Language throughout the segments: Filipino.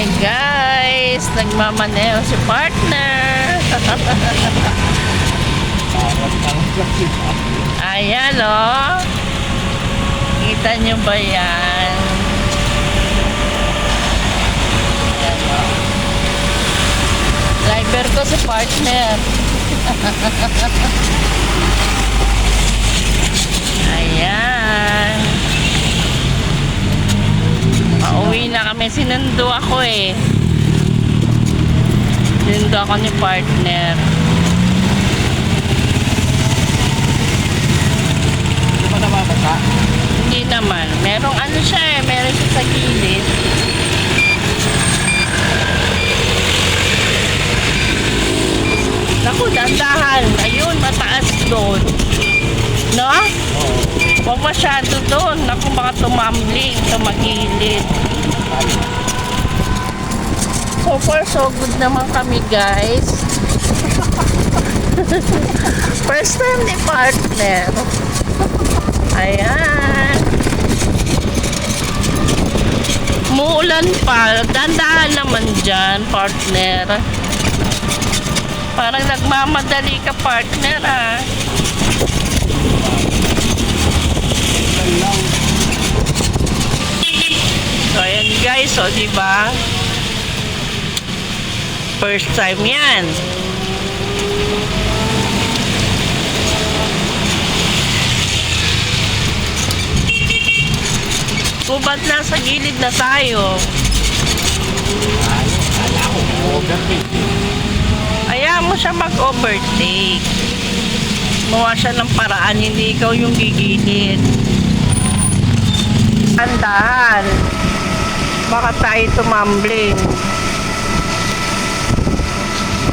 Hi guys, nagmamaneho si partner. Ayan o. Kita nyo ba yan? Ayan o. Driver ko si partner. Ayan. Pauwi na kami. Sinundo ako eh. Sinundo ako ni partner. Hindi ba nababasa? Hindi naman. Merong ano siya eh. Meron siya sa gilid. Naku, dandahan. Ayun, mataas doon. No? Oo. Huwag masyado doon. Naku, baka tumambling sa magilid. So far, so good naman kami, guys. First time ni partner. Ayan. Muulan pa. Dandahan naman dyan, partner. Parang nagmamadali ka, partner, ha? So, ayan guys, o, diba? First time yan. Kubat na sa gilid na tayo. Kala ko, overtake. Ayaw mo siya mag-overtake. Mawa siya ng paraan, hindi ikaw yung gigilid. Andahan. Baka tayo tumambling.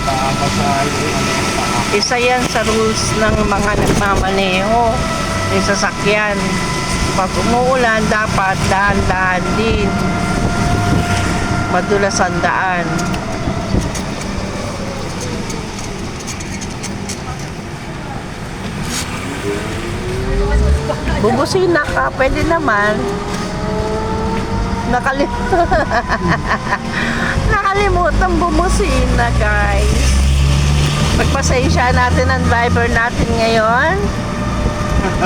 Babasa yung Isa yan sa rules ng mga nagmamaneho. Yung sasakyan. Pag umuulan, dapat dahan-dahan din. Madulas ang daan. Bubusina ka, pwede naman. Nakalimutan bumusina, guys. Pagpasensya natin ang driver natin ngayon.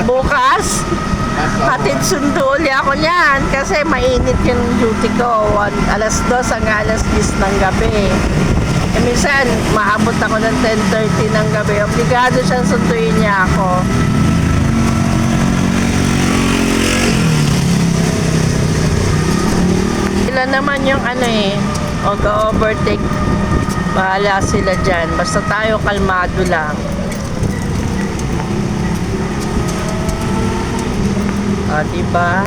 Bukas, hatid sundo uli ako niyan kasi mainit yung duty ko. Alas 2 hanggang alas 10 ng gabi. E minsan, maabot ako ng 10:30 ng gabi. Obligado siyang sunduin niya ako. Sila naman yung ano eh, overtake. Bahala sila dyan. Basta tayo kalmado lang. Diba?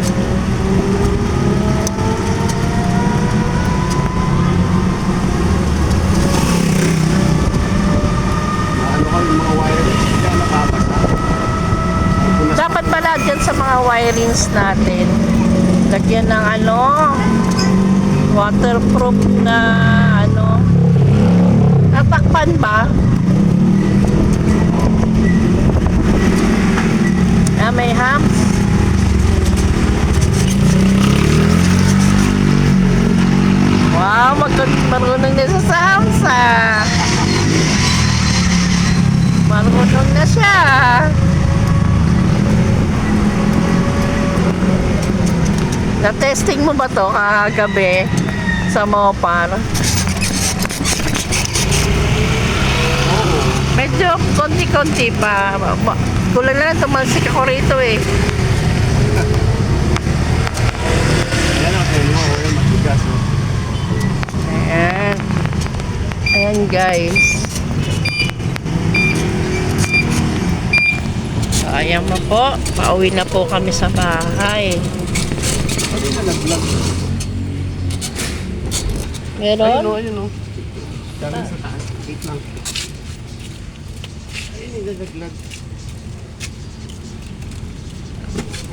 ano ka yung mga wireless, hindi ka nakabasa. Dapat pala dyan sa mga wirings natin, lagyan ng ano, waterproof na ano, tatakpan ba? May hams. Wow, marunong na siya sa hams, ah. Marunong na siya. Na-testing mo ba to kagabi sa Mopar? Medyo konti-konti pa. Kulang na lang tumalsik ako rito eh. Yan ang tenyo, matigas. Ayan. Ayan guys. So ayan mo po. Pauwi na po kami sa bahay. Pwede na nag-vlog. Meron? Ayun o. Dami sa taas. Wait lang. Ayun yung nag-vlog.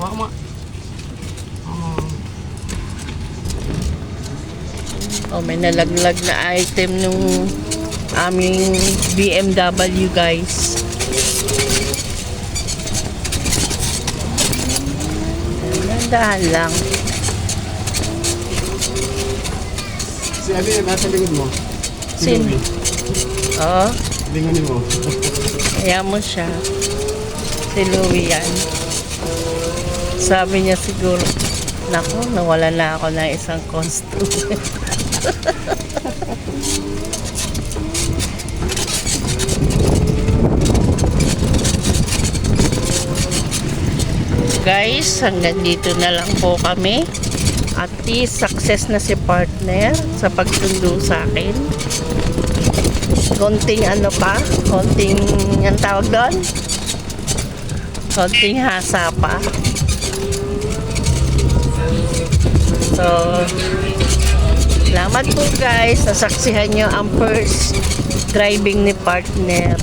Waka ma. Oh, may nalaglag na item nung aming BMW guys. Dahan lang. Si Si ano yan, nasa likod mo. Si Sino? Louie. Oo. Lingunin mo. Kaya mo siya. Si Louie yan. Sabi niya siguro, naku, nawala na ako ng isang customer. Guys, hanggang dito na lang po kami. At least success na si partner sa pagsundo sa akin. Konting ano pa, konting, ang tawag doon? Konting hasa pa. So, salamat po guys. Nasaksihan nyo ang first driving ni partner.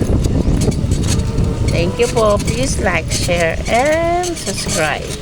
Thank you po. Please like, share, and subscribe.